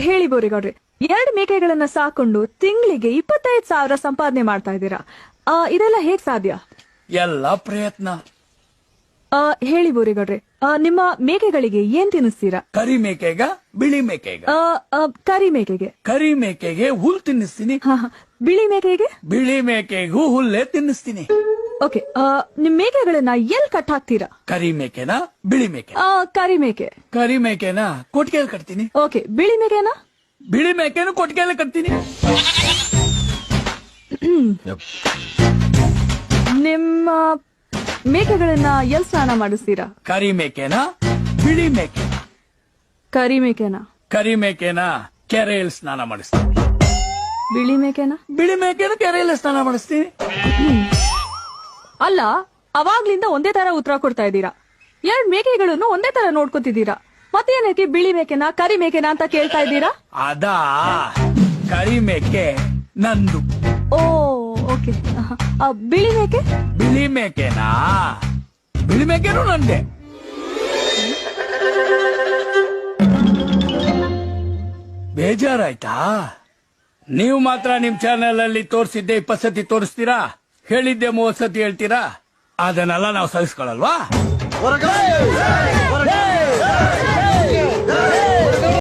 ಹೇಳಿ ಬೋರೇಗೌಡ್ರೆ, 2 ಮೇಕೆಗಳನ್ನ ಸಾಕೊಂಡು ತಿಂಗಳಿಗೆ 25,000 ಸಂಪಾದನೆ ಮಾಡ್ತಾ ಇದ್ದೀರಾ. ಇದೆಲ್ಲ ಹೇಗ್ ಸಾಧ್ಯ? ಎಲ್ಲ ಪ್ರಯತ್ನ. ಹೇಳಿ ಬೋರೇಗೌಡ್ರೆ, ನಿಮ್ಮ ಮೇಕೆಗಳಿಗೆ ಏನ್ ತಿನ್ನಿಸ್ತೀರಾ? ಕರಿ ಮೇಕೆಗ ಬಿಳಿ ಮೇಕೆಗ? ಕರಿ ಮೇಕೆಗೆ. ಕರಿ ಮೇಕೆಗೆ ಹುಲ್ ತಿನ್ನಿಸ್ತೀನಿ. ಬಿಳಿ ಮೇಕೆಗೆ? ಬಿಳಿ ಮೇಕೆಗೂ ಹುಲ್ಲೇ ತಿನ್ನಿಸ್ತೀನಿ. ಓಕೆ, ನಿಮ್ ಮೇಕೆಗಳನ್ನ ಎಲ್ ಕಟ್ ಹಾಕ್ತೀರಾ? ಕರಿ ಮೇಕೆನ ಬಿಳಿ ಮೇಕೆ? ಕರಿ ಮೇಕೆ. ಕರಿ ಮೇಕೆನ ಕೊಟ್ಟಿಗೆಯಲ್ಲಿ ಕಟ್ತೀನಿ. ಓಕೆ, ಬಿಳಿ ಮೇಕೆನ? ಬಿಳಿ ಮೇಕೆನು ಕೊಟ್ಟಿಗೆಯಲ್ಲಿ ಕಟ್ತೀನಿ. ನಿಮ್ಮ ಮೇಕೆಗಳನ್ನ ಎಲ್ ಸ್ನಾನ ಮಾಡಿಸ್ತೀರಾ? ಕರಿ ಮೇಕೆನ ಬಿಳಿ ಮೇಕೆನ? ಕರಿ ಮೇಕೆನ. ಕರಿ ಮೇಕೆನ ಕೆರೆಯಲ್ಲಿ ಸ್ನಾನ ಮಾಡಿಸ್ತೀನಿ. ಬಿಳಿ ಮೇಕೆನ? ಬಿಳಿ ಮೇಕೆನ ಕೆರೆಯಲ್ಲಿ ಸ್ನಾನ ಮಾಡಿಸ್ತೀನಿ. ಅಲ್ಲ, ಅವಾಗ್ಲಿಂದ ಒಂದೇ ತರ ಉತ್ತರ ಕೊಡ್ತಾ ಇದ್ದೀರಾ. 2 ಮೇಕೆಗಳನ್ನು ಒಂದೇ ತರ ನೋಡ್ಕೊತಿದ್ದೀರಾ. ಮತ್ತೇನಕ್ಕೆ ಬಿಳಿ ಮೇಕೆನ ಕರಿ ಮೇಕೆನ ಅಂತ ಕೇಳ್ತಾ ಇದ್ದೀರಾ? ಅದಾ, ಕರಿ ಮೇಕೆ ನಂದು. ಓ ಓಕೆ. ಬಿಳಿ ಮೇಕೆ? ಬಿಳಿ ಮೇಕೆನಾ? ಬಿಳಿ ಮೇಕೆನೂ ನಂದೆ. ಬೇಜಾರಾಯ್ತಾ? ನೀವು ಮಾತ್ರ ನಿಮ್ ಚಾನೆಲ್ ಅಲ್ಲಿ ತೋರಿಸಿದ್ದೆ 20 ಸತಿ ತೋರಿಸ್ತೀರಾ, ಹೇಳಿದ್ದೆ 30 ಸತಿ ಹೇಳ್ತೀರಾ. ಅದನ್ನೆಲ್ಲ ನಾವು ಸಹಿಸ್ಕೊಳಲ್ವಾ?